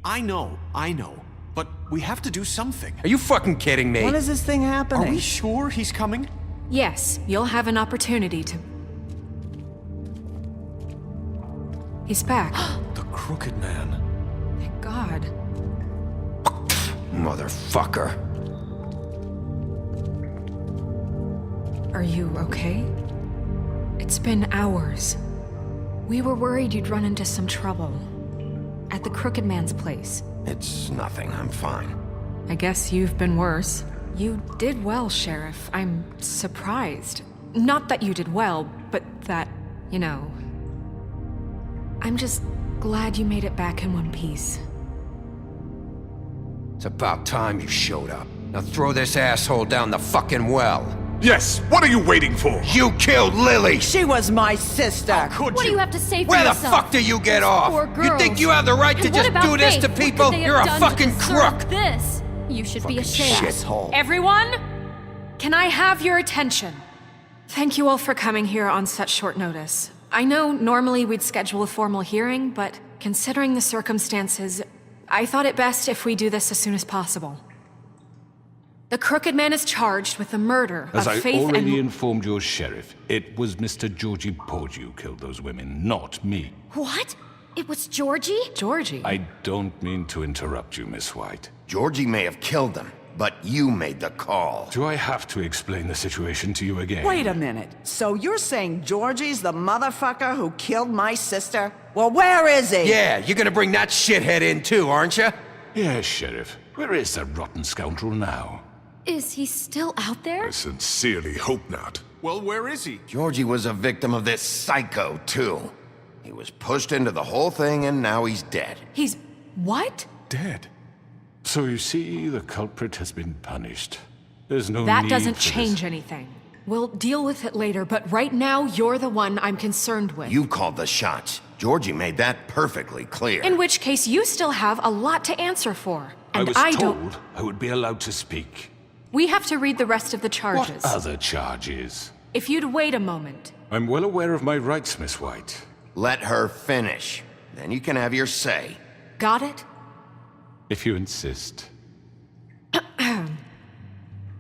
I know. But we have to do something. Are you fucking kidding me? When is this thing happening? Are we sure he's coming? Yes, you'll have an opportunity to... He's back. The Crooked Man. Thank God. Motherfucker. Are you okay? It's been hours. We were worried you'd run into some trouble. At the Crooked Man's place. It's nothing, I'm fine. I guess you've been worse. You did well, Sheriff. I'm surprised. Not that you did well, but that, you know... I'm just glad you made it back in one piece. It's about time you showed up. Now throw this asshole down the fucking well. Yes, what are you waiting for? You killed Lily! She was my sister. Could What do you? you have to say for Where the yourself? fuck do you get off? Poor You think girls. you have the right to And what just about do this Faith? to What people? could they have You're a done to fucking deserve crook! This. You should be ashamed. Shithole. Everyone, can I have your attention? Thank you all for coming here on such short notice. I know normally we'd schedule a formal hearing, but considering the circumstances, I thought it best if we do this as soon as possible. The Crooked Man is charged with the murder As of I Faith already and... informed your sheriff, it was Mr. Georgie Porgy who killed those women, not me. What? It was Georgie? Georgie? I don't mean to interrupt you, Miss White. Georgie may have killed them, but you made the call. Do I have to explain the situation to you again? Wait a minute. So you're saying Georgie's the motherfucker who killed my sister? Well, where is he? Yeah, you're gonna bring that shithead in too, aren't you? Yes, Sheriff. Where is that rotten scoundrel now? Is he still out there? I sincerely hope not. Well, where is he? Georgie was a victim of this psycho, too. He was pushed into the whole thing and now he's dead. He's... what? Dead. So you see, the culprit has been punished. There's no That need doesn't for change this. anything. We'll deal with it later, but right now, you're the one I'm concerned with. You called the shots. Georgie made that perfectly clear. In which case, you still have a lot to answer for. I And was don't... told I would be allowed to speak. We have to read the rest of the charges. What other charges? If you'd wait a moment. I'm well aware of my rights, Miss White. Let her finish. Then you can have your say. Got it? If you insist.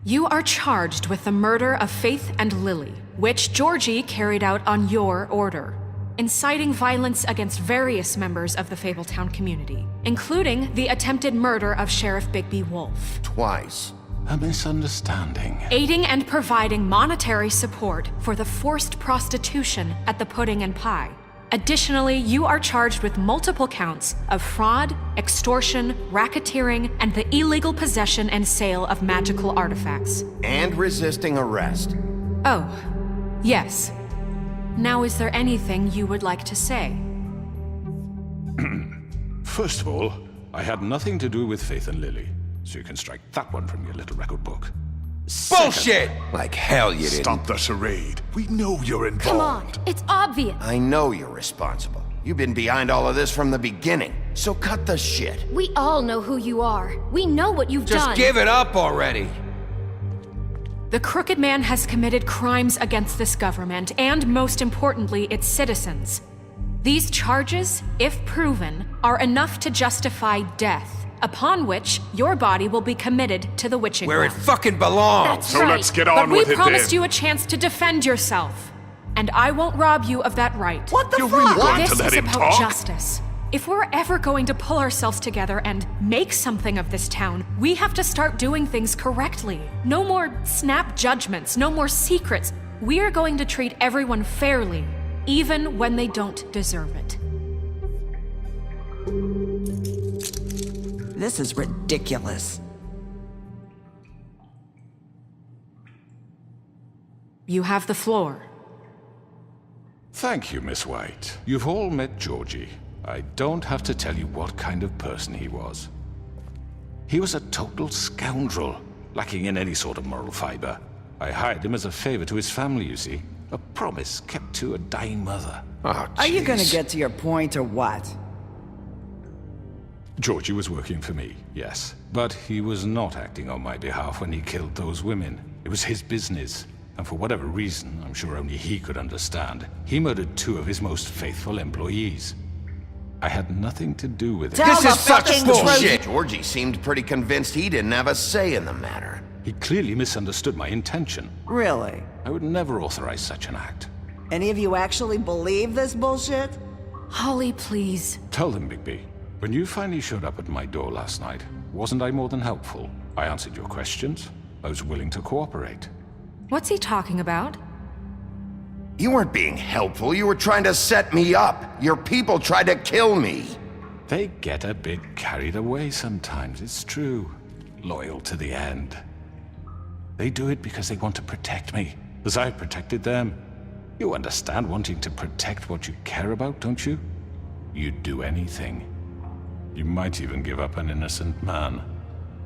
You are charged with the murder of Faith and Lily, which Georgie carried out on your order, inciting violence against various members of the Fabletown community, including the attempted murder of Sheriff Bigby Wolf. Twice. A misunderstanding. Aiding and providing monetary support for the forced prostitution at the Pudding and Pie. Additionally, you are charged with multiple counts of fraud, extortion, racketeering, and the illegal possession and sale of magical artifacts. And resisting arrest. Oh, yes. Now, is there anything you would like to say? First of all, I had nothing to do with Faith and Lily, so you can strike that one from your little record book. Bullshit! Like hell you didn't. Stop the charade. We know you're involved. Come on, it's obvious. I know you're responsible. You've been behind all of this from the beginning. So cut the shit. We all know who you are. We know what you've Just done. give it up already. The Crooked Man has committed crimes against this government and, most importantly, its citizens. These charges, if proven, are enough to justify death, upon which your body will be committed to the witching Where it well. fucking belongs. That's So right. let's get But on we with it promised then. you a chance to defend yourself, and I won't rob you of that right. What the You fuck? really want This to let is him about talk? justice. If we're ever going to pull ourselves together and make something of this town, we have to start doing things correctly. No more snap judgments, no more secrets. We are going to treat everyone fairly, even when they don't deserve it. This is ridiculous. You have the floor. Thank you, Miss White. You've all met Georgie. I don't have to tell you what kind of person he was. He was a total scoundrel, lacking in any sort of moral fiber. I hired him as a favor to his family, you see. A promise kept to a dying mother. Oh, Are you gonna jeez. get to your point or what? Georgie was working for me, yes. But he was not acting on my behalf when he killed those women. It was his business. And for whatever reason, I'm sure only he could understand, he murdered two of his most faithful employees. I had nothing to do with it. Tell This the is such fucking bullshit! truth. Georgie seemed pretty convinced he didn't have a say in the matter. He clearly misunderstood my intention. Really? I would never authorize such an act. Any of you actually believe this bullshit? Holly, please. Tell them, Bigby. When you finally showed up at my door last night, wasn't I more than helpful? I answered your questions. I was willing to cooperate. What's he talking about? You weren't being helpful, you were trying to set me up. Your people tried to kill me. They get a bit carried away sometimes, it's true. Loyal to the end. They do it because they want to protect me, as I've protected them. You understand wanting to protect what you care about, don't you? You'd do anything. You might even give up an innocent man,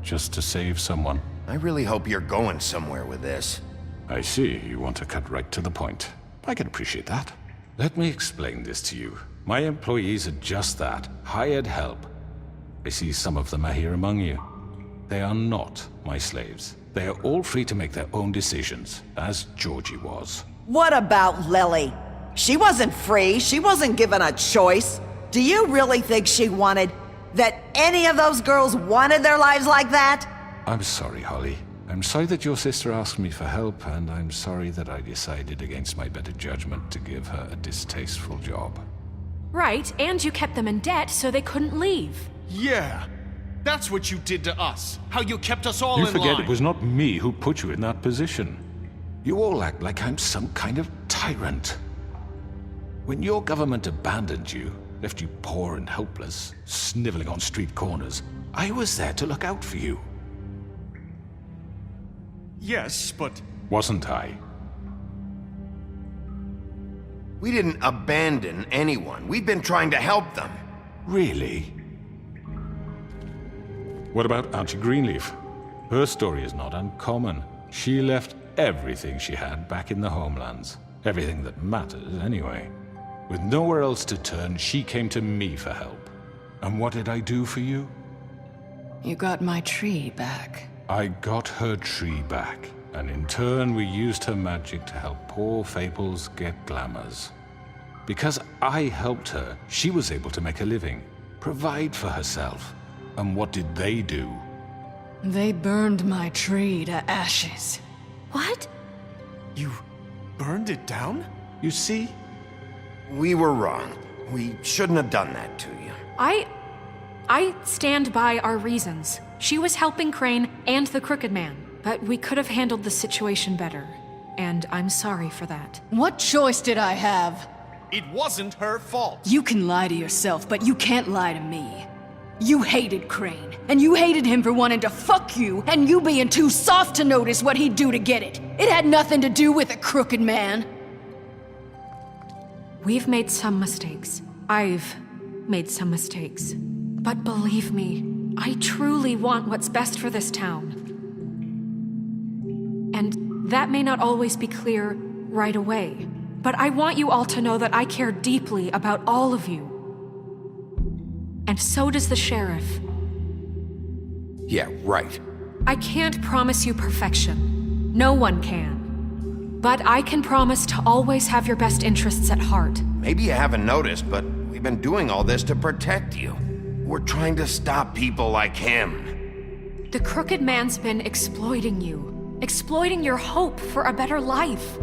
just to save someone. I really hope you're going somewhere with this. I see, you want to cut right to the point. I can appreciate that. Let me explain this to you. My employees are just that, hired help. I see some of them are here among you. They are not my slaves. They are all free to make their own decisions, as Georgie was. What about Lily? She wasn't free. She wasn't given a choice. Do you really think she wanted... that any of those girls wanted their lives like that? I'm sorry, Holly. I'm sorry that your sister asked me for help, and I'm sorry that I decided against my better judgment to give her a distasteful job. Right, and you kept them in debt so they couldn't leave. Yeah. That's what you did to us. How you kept us all You in forget line. it was not me who put you in that position. You all act like I'm some kind of tyrant. When your government abandoned you, left you poor and helpless, sniveling on street corners, I was there to look out for you. Yes, but... Wasn't I? We didn't abandon anyone. We've been trying to help them. Really? What about Auntie Greenleaf? Her story is not uncommon. She left everything she had back in the Homelands. Everything that matters, anyway. With nowhere else to turn, she came to me for help. And what did I do for you? You got my tree back. I got her tree back, and in turn we used her magic to help poor Fables get glamours. Because I helped her, she was able to make a living, provide for herself. And what did they do? They burned my tree to ashes. What? You burned it down? You see? We were wrong. We shouldn't have done that to you. I stand by our reasons. She was helping Crane and the Crooked Man, but we could have handled the situation better. And I'm sorry for that. What choice did I have? It wasn't her fault. You can lie to yourself, but you can't lie to me. You hated Crane, and you hated him for wanting to fuck you, and you being too soft to notice what he'd do to get it. It had nothing to do with a Crooked Man. We've made some mistakes. I've made some mistakes. But believe me, I truly want what's best for this town. And that may not always be clear right away, but I want you all to know that I care deeply about all of you. And so does the sheriff. Yeah, right. I can't promise you perfection. No one can. But I can promise to always have your best interests at heart. Maybe you haven't noticed, but we've been doing all this to protect you. We're trying to stop people like him. The Crooked Man's been exploiting you. Exploiting your hope for a better life.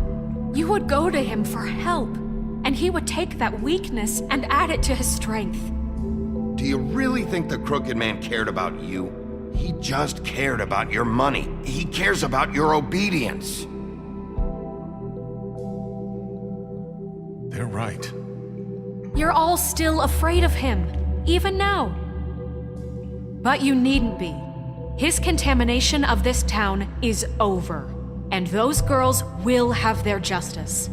You would go to him for help, and he would take that weakness and add it to his strength. Do you really think the Crooked Man cared about you? He just cared about your money. He cares about your obedience. They're right. You're all still afraid of him, even now. But you needn't be. His contamination of this town is over, and those girls will have their justice.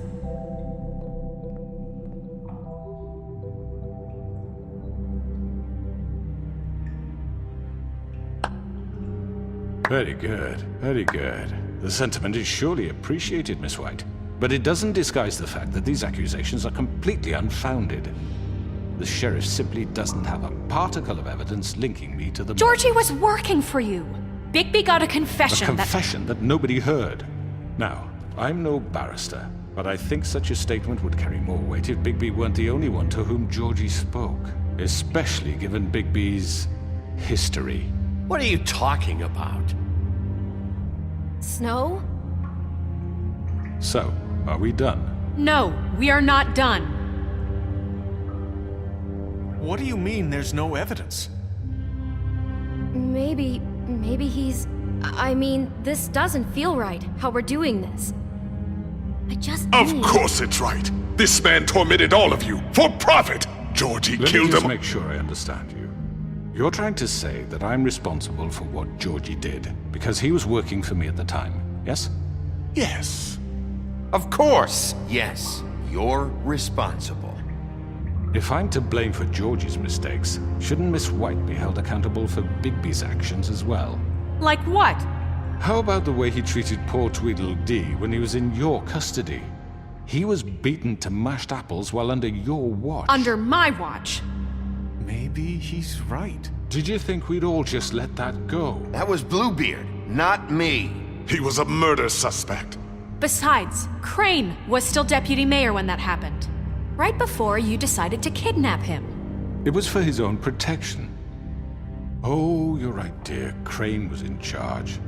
Very good, very good. The sentiment is surely appreciated, Miss White. But it doesn't disguise the fact that these accusations are completely unfounded. The sheriff simply doesn't have a particle of evidence linking me to the Georgie murders. was working for you. Bigby got a confession A confession that nobody heard. Now, I'm no barrister, but I think such a statement would carry more weight if Bigby weren't the only one to whom Georgie spoke. especially given Bigby's history. What are you talking about? Snow? So, are we done? No, we are not done. What do you mean there's no evidence? Maybe he's... I mean, this doesn't feel right, how we're doing this. I just Of need... course it's right. This man tormented all of you for profit. Georgie Let me killed just him. make sure I understand you. You're trying to say that I'm responsible for what Georgie did because he was working for me at the time, yes? Yes. Of course, yes. You're responsible. If I'm to blame for Georgie's mistakes, shouldn't Miss White be held accountable for Bigby's actions as well? Like what? How about the way he treated poor Tweedledee when he was in your custody? He was beaten to mashed apples while under your watch. Under my watch. Maybe he's right. Did you think we'd all just let that go? That was Bluebeard, not me. He was a murder suspect. Besides, Crane was still deputy mayor when that happened. Right before you decided to kidnap him. It was for his own protection. Oh, you're right, dear. Crane was in charge.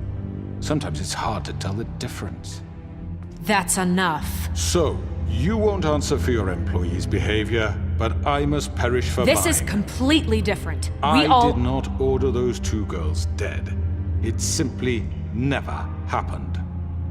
Sometimes it's hard to tell the difference. That's enough. So, you won't answer for your employees' behavior, but I must perish for mine. This is completely different. I did not order those two girls dead. It simply never happened.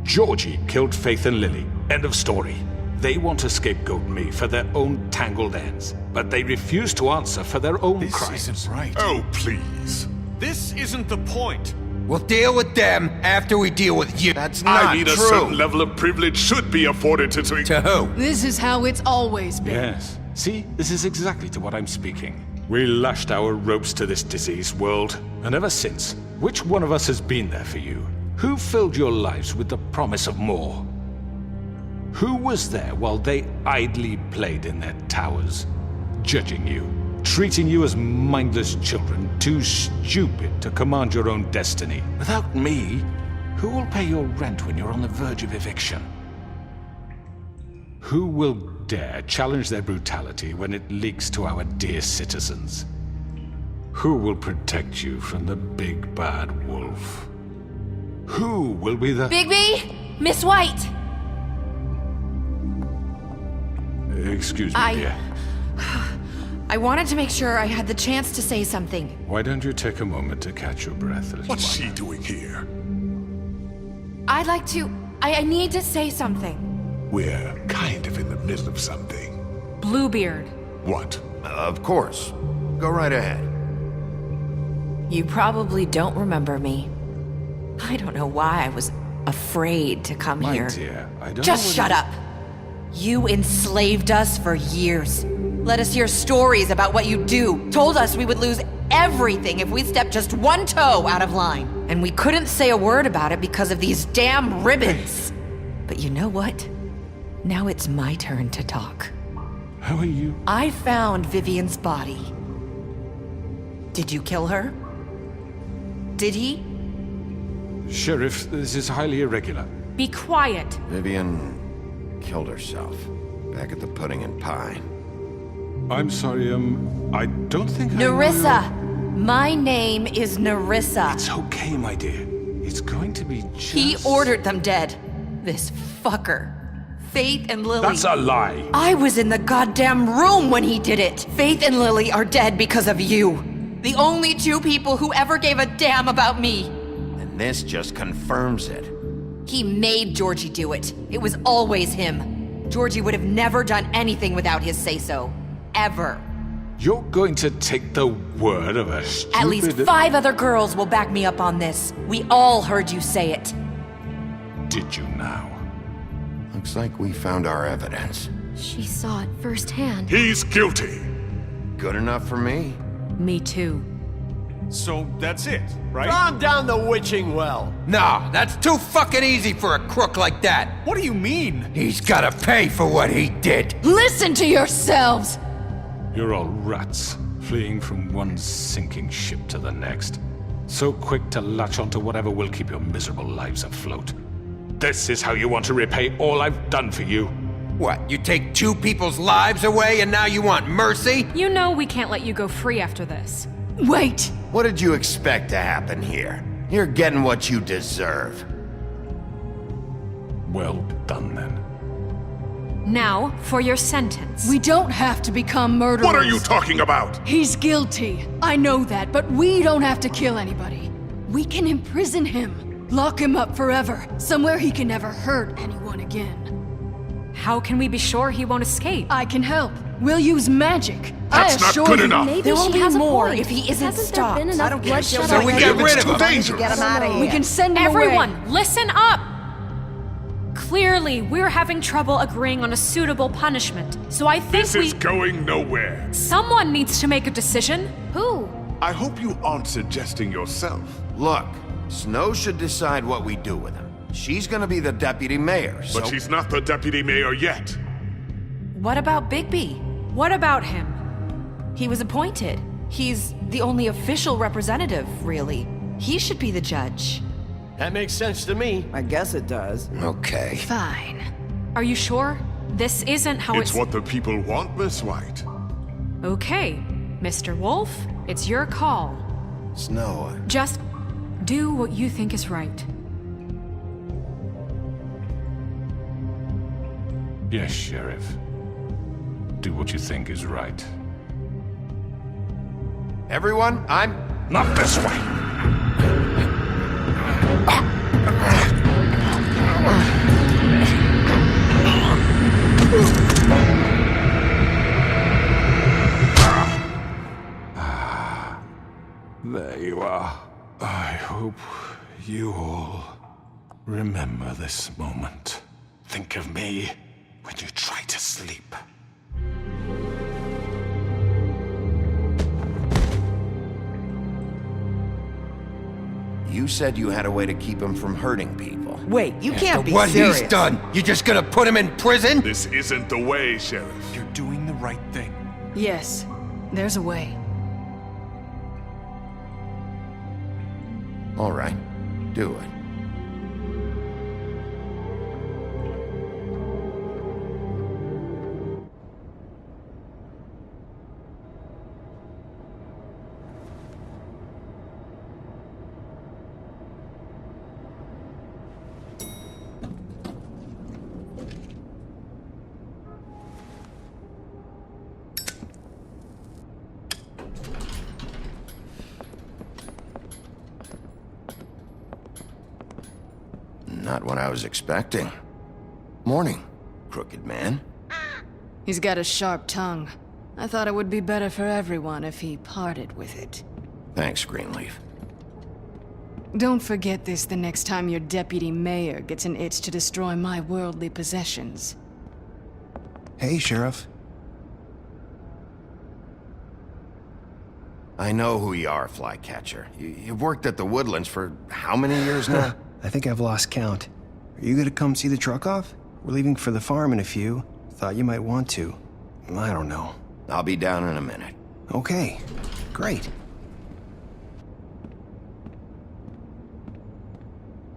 Georgie killed Faith and Lily. End of story. They want to scapegoat me for their own tangled ends, but they refuse to answer for their own This crimes. isn't right. Oh, please. This isn't the point. We'll deal with them after we deal with you. That's not I mean, a true. certain level of privilege should be afforded to... To who? This is how it's always been. Yes. See, this is exactly to what I'm speaking. We lashed our ropes to this diseased world, and ever since, which one of us has been there for you? Who filled your lives with the promise of more? Who was there while they idly played in their towers, judging you, treating you as mindless children, too stupid to command your own destiny? Without me, who will pay your rent when you're on the verge of eviction? Who will dare challenge their brutality when it leaks to our dear citizens? Who will protect you from the big bad wolf? Who will be the... Bigby? Miss White! Excuse me, dear. I wanted to make sure I had the chance to say something. Why don't you take a moment to catch your breath, little What's one? she doing here? I'd like to... I need to say something. We're kind of in the middle of something. Bluebeard. What? Of course. Go right ahead. You probably don't remember me. I don't know why I was afraid to come My here. dear, I don't Just know shut up! You enslaved us for years. Let us hear stories about what you do. Told us we would lose everything if we stepped just one toe out of line. And we couldn't say a word about it because of these damn ribbons. But you know what? Now it's my turn to talk. How are you? I found Vivian's body. Did you kill her? Did he? Sheriff, this is highly irregular. Be quiet. Vivian killed herself back at the Pudding and Pie. I'm sorry, I don't think I Nerissa! know My name is Nerissa. It's okay, my dear. It's going to be just... He ordered them dead. This fucker. Faith and Lily. That's a lie! I was in the goddamn room when he did it. Faith and Lily are dead because of you. The only two people who ever gave a damn about me. And this just confirms it. He made Georgie do it. It was always him. Georgie would have never done anything without his say-so. Ever. You're going to take the word of a stupid... At least 5 other girls will back me up on this. We all heard you say it. Did you now? Looks like we found our evidence. She saw it firsthand. He's guilty. Good enough for me. Me too. So that's it, right? Calm down the witching well. No, that's too fucking easy for a crook like that. What do you mean? He's gotta pay for what he did. Listen to yourselves! You're all rats, fleeing from one sinking ship to the next. So quick to latch onto whatever will keep your miserable lives afloat. This is how you want to repay all I've done for you? What, you take 2 people's lives away and now you want mercy? You know we can't let you go free after this. Wait! What did you expect to happen here? You're getting what you deserve. Well done, then. Now, for your sentence. We don't have to become murderers. What are you talking about? He's guilty. I know that, but we don't have to kill anybody. We can imprison him. Lock him up forever. Somewhere he can never hurt anyone again. How can we be sure he won't escape? I can help. We'll use magic. That's not good enough. Maybe There will she be has a more point. if he isn't Hasn't stopped. there been enough bloodshed So we already? get rid of him. Dangerous. Get him out of here. We can send him away. Everyone, listen up! Clearly, we're having trouble agreeing on a suitable punishment, so I think This is going nowhere. Someone needs to make a decision. Who? I hope you aren't suggesting yourself. Look, Snow should decide what we do with him. She's gonna be the deputy mayor, so... But she's not the deputy mayor yet. What about Bigby? What about him? He was appointed. He's the only official representative, really. He should be the judge. That makes sense to me. I guess it does. Okay. Fine. Are you sure? This isn't how It's what the people want, Miss White. Okay, Mr. Wolf, it's your call. Snow, Just do what you think is right. Yes, Sheriff. Do what you think is right. everyone, I'm... Not this way! There you are. I hope you all remember this moment. Think of me when you try to sleep. You said you had a way to keep him from hurting people. Wait, you can't be What serious. he's done, you just gonna put him in prison? This isn't the way, Sheriff. You're doing the right thing. Yes, there's a way. All right, do it. Not what I was expecting. Morning, crooked man. He's got a sharp tongue. I thought it would be better for everyone if he parted with it. Thanks, Greenleaf. Don't forget this the next time your deputy mayor gets an itch to destroy my worldly possessions. Hey, Sheriff. I know who you are, Flycatcher. You've worked at the Woodlands for how many years now? I think I've lost count. Are you gonna come see the truck off? We're leaving for the farm in a few. Thought you might want to. I don't know. I'll be down in a minute. Okay, great.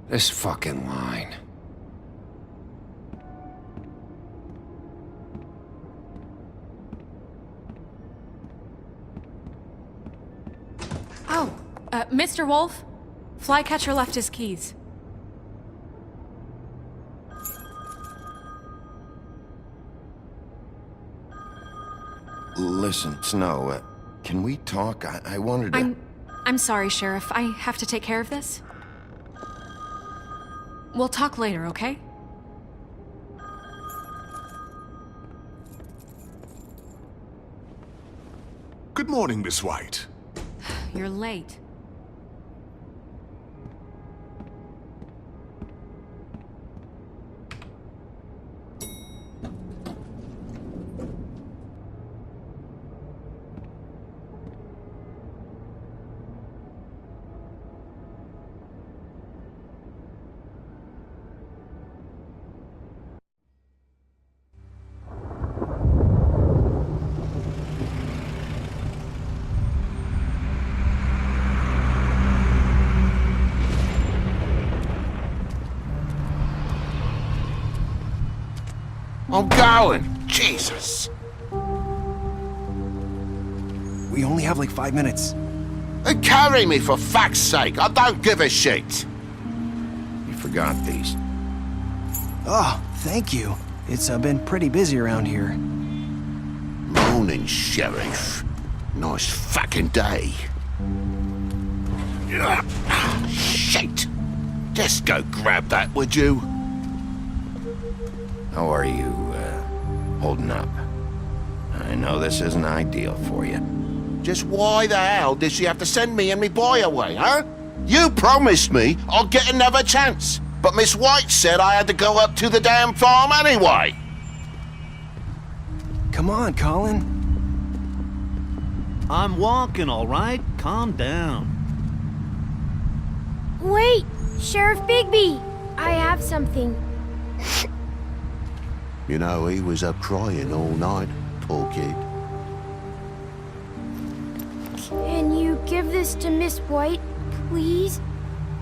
This fucking line. Oh, Mr. Wolf, Flycatcher left his keys. Listen, Snow, can we talk? I wanted to... I'm sorry, Sheriff. I have to take care of this. We'll talk later, okay? Good morning, Miss White. You're late. I'm going. Jesus. We only have like 5 minutes. Carry me, for fuck's sake. I don't give a shit. You forgot these. Oh, thank you. It's been pretty busy around here. Morning, Sheriff. Nice fucking day. Shit. Just go grab that, would you? How are you, holding up? I know this isn't ideal for you. Just why the hell did she have to send me and me boy away, huh? You promised me I'll get another chance, but Miss White said I had to go up to the damn farm anyway. Come on, Colin. I'm walking, all right? Calm down. Wait, Sheriff Bigby! I have something. You know, he was up crying all night, poor kid. Can you give this to Miss White, please?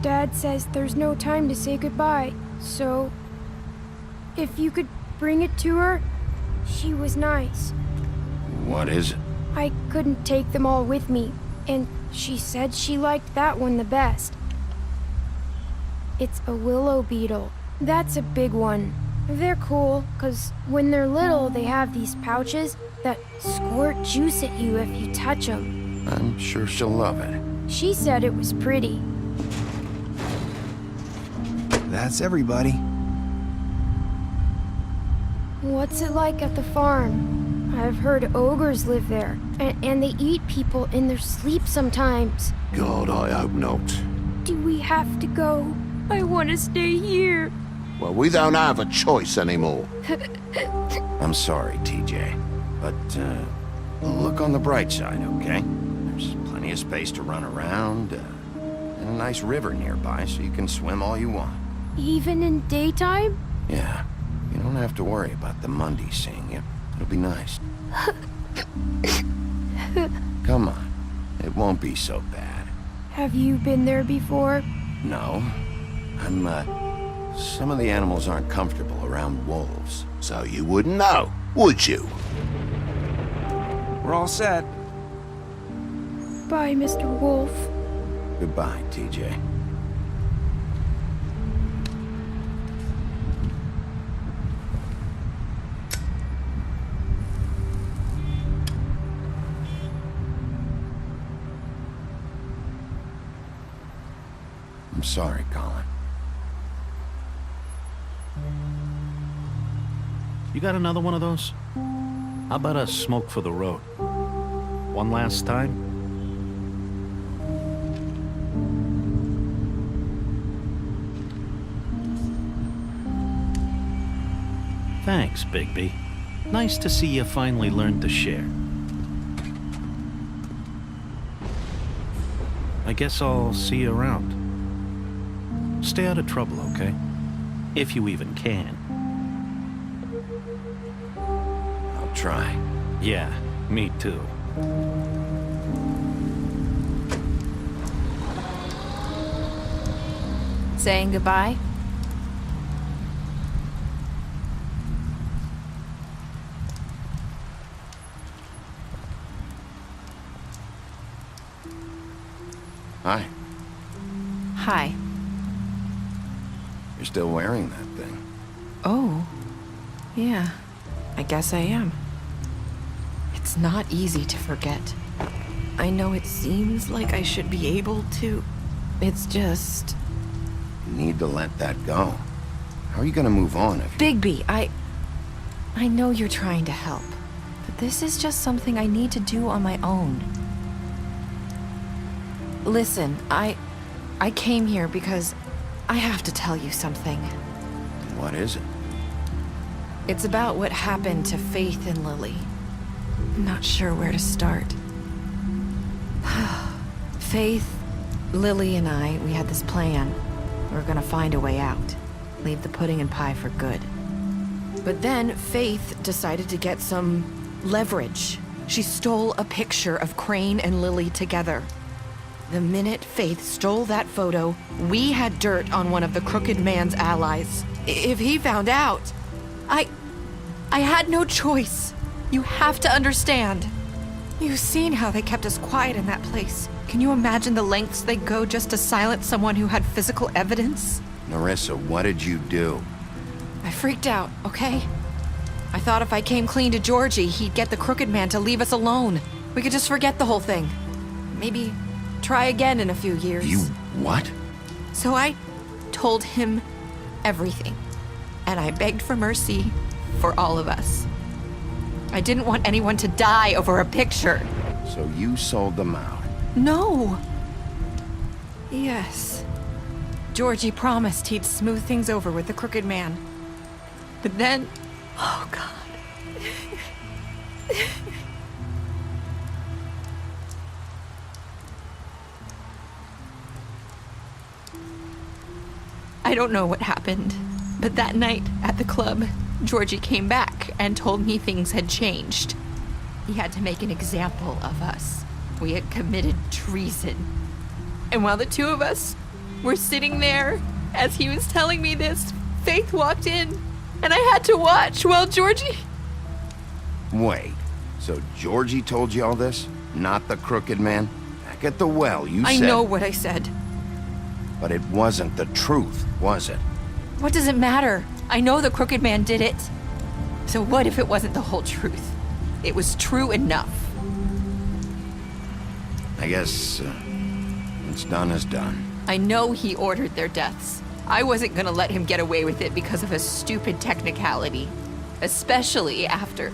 Dad says there's no time to say goodbye, so... if you could bring it to her, she was nice. What is it? I couldn't take them all with me, and she said she liked that one the best. It's a willow beetle. That's a big one. They're cool, 'cause when they're little, they have these pouches that squirt juice at you if you touch them. I'm sure she'll love it. She said it was pretty. That's everybody. What's it like at the farm? I've heard ogres live there, and they eat people in their sleep sometimes. God, I hope not. Do we have to go? I want to stay here. Well, we don't have a choice anymore. I'm sorry, TJ, but look on the bright side, okay? There's plenty of space to run around, and a nice river nearby so you can swim all you want. Even in daytime? Yeah, you don't have to worry about the Monday seeing you. It'll be nice. Come on, it won't be so bad. Have you been there before? No, some of the animals aren't comfortable around wolves, so you wouldn't know, would you? We're all set. Bye, Mr. Wolf. Goodbye, TJ. I'm sorry, Colin. You got another one of those? How about a smoke for the road? One last time? Thanks, Bigby. Nice to see you finally learned to share. I guess I'll see you around. Stay out of trouble, okay? If you even can. I'll try. Yeah, me too. Saying goodbye? Hi. Hi. You're still wearing that thing. Oh. Yeah. I guess I am. It's not easy to forget. I know it seems like I should be able to. It's just... You need to let that go. How are you gonna move on if... Bigby, I know you're trying to help, but this is just something I need to do on my own. Listen, I came here because I have to tell you something. What is it? It's about what happened to Faith and Lily. I'm not sure where to start. Faith, Lily, and we had this plan. We were gonna find a way out. Leave the pudding and pie for good. But then Faith decided to get some leverage. She stole a picture of Crane and Lily together. The minute Faith stole that photo, we had dirt on one of the crooked man's allies. If he found out, I had no choice. You have to understand. You've seen how they kept us quiet in that place. Can you imagine the lengths they go just to silence someone who had physical evidence? Narissa, what did you do? I freaked out, okay? I thought if I came clean to Georgie, he'd get the crooked man to leave us alone. We could just forget the whole thing. Maybe try again in a few years. You what? So I told him everything. And I begged for mercy for all of us. I didn't want anyone to die over a picture. So you sold them out? No. Yes. Georgie promised he'd smooth things over with the crooked man. But then... Oh, God. I don't know what happened, but that night at the club, Georgie came back and told me things had changed. He had to make an example of us. We had committed treason. And while the two of us were sitting there, as he was telling me this, Faith walked in, and I had to watch while Georgie... Wait, so Georgie told you all this? Not the crooked man? Back at the well, you said... I know what I said. But it wasn't the truth, was it? What does it matter? I know the crooked man did it. So what if it wasn't the whole truth? It was true enough. I guess, what's done is done. I know he ordered their deaths. I wasn't gonna let him get away with it because of a stupid technicality. Especially after...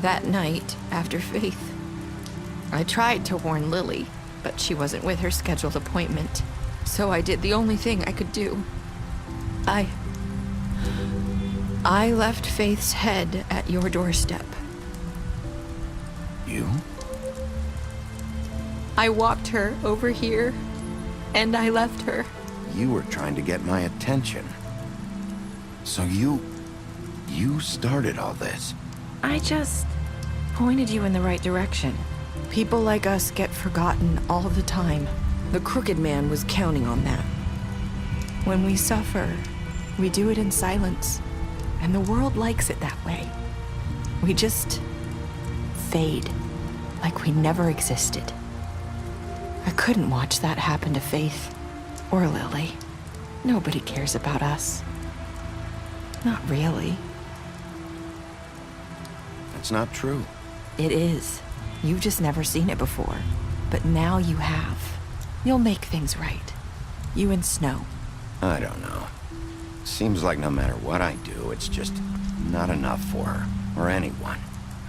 that night, after Faith. I tried to warn Lily, but she wasn't with her scheduled appointment. So I did the only thing I could do. I left Faith's head at your doorstep. You? I walked her over here, and I left her. You were trying to get my attention. So you started all this. I just pointed you in the right direction. People like us get forgotten all the time. The crooked man was counting on that. When we suffer, we do it in silence. And the world likes it that way. We just fade, like we never existed. I couldn't watch that happen to Faith, or Lily. Nobody cares about us. Not really. That's not true. It is. You've just never seen it before. But now you have. You'll make things right. You and Snow. I don't know. Seems like no matter what I do, it's just not enough for her, or anyone.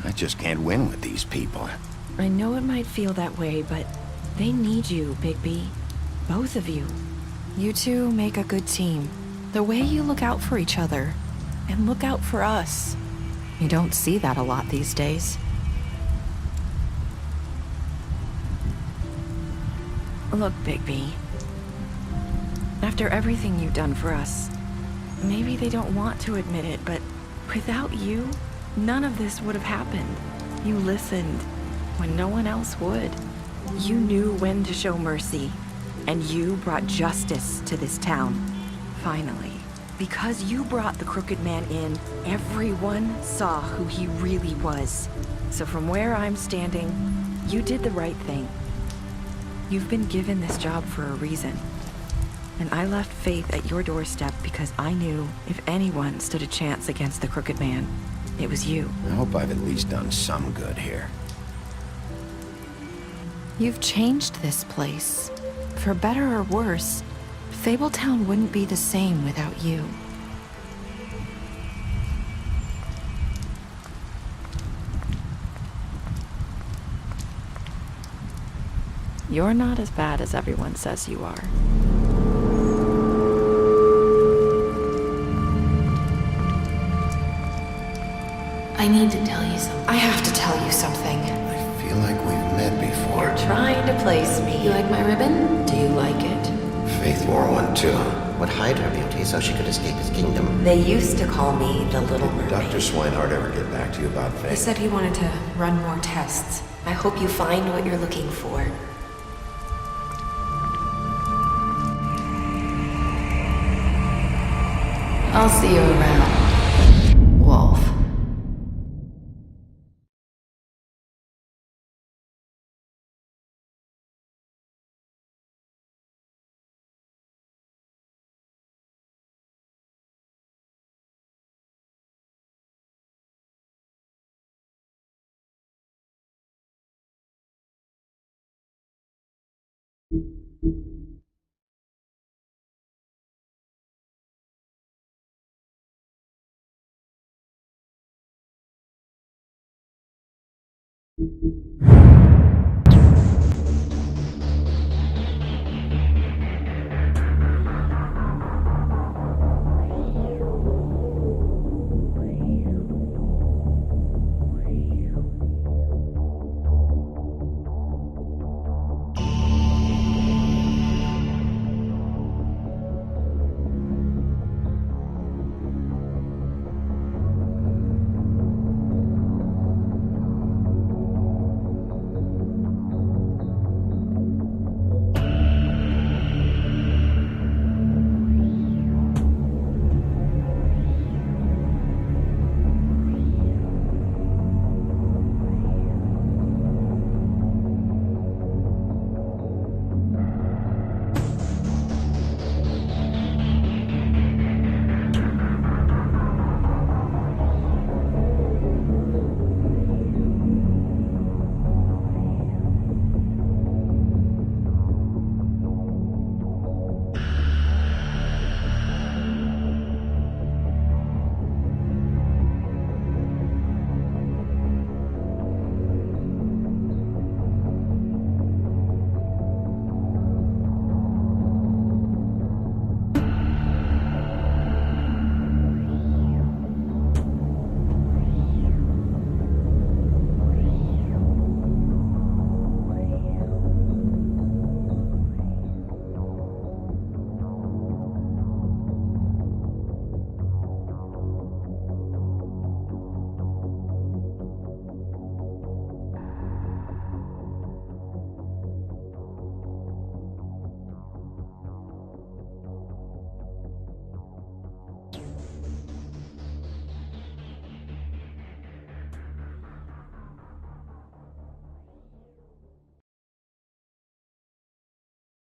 I just can't win with these people. I know it might feel that way, but they need you, Bigby. Both of you. You two make a good team. The way you look out for each other, and look out for us. You don't see that a lot these days. Look, Bigby. After everything you've done for us, maybe they don't want to admit it, but without you, none of this would have happened. You listened when no one else would. You knew when to show mercy, and you brought justice to this town. Finally. Because you brought the crooked man in, everyone saw who he really was. So from where I'm standing, you did the right thing. You've been given this job for a reason. And I left Faith at your doorstep because I knew if anyone stood a chance against the crooked man, it was you. I hope I've at least done some good here. You've changed this place. For better or worse, Fabletown wouldn't be the same without you. You're not as bad as everyone says you are. I need to tell you something. I have to tell you something. I feel like we've met before. You're trying to place me. You like my ribbon? Do you like it? Faith wore one too. Would hide her beauty so she could escape his kingdom. They used to call me the Little Mermaid. Dr. Swinehart ever get back to you about Faith? He said he wanted to run more tests. I hope you find what you're looking for. I'll see you around. you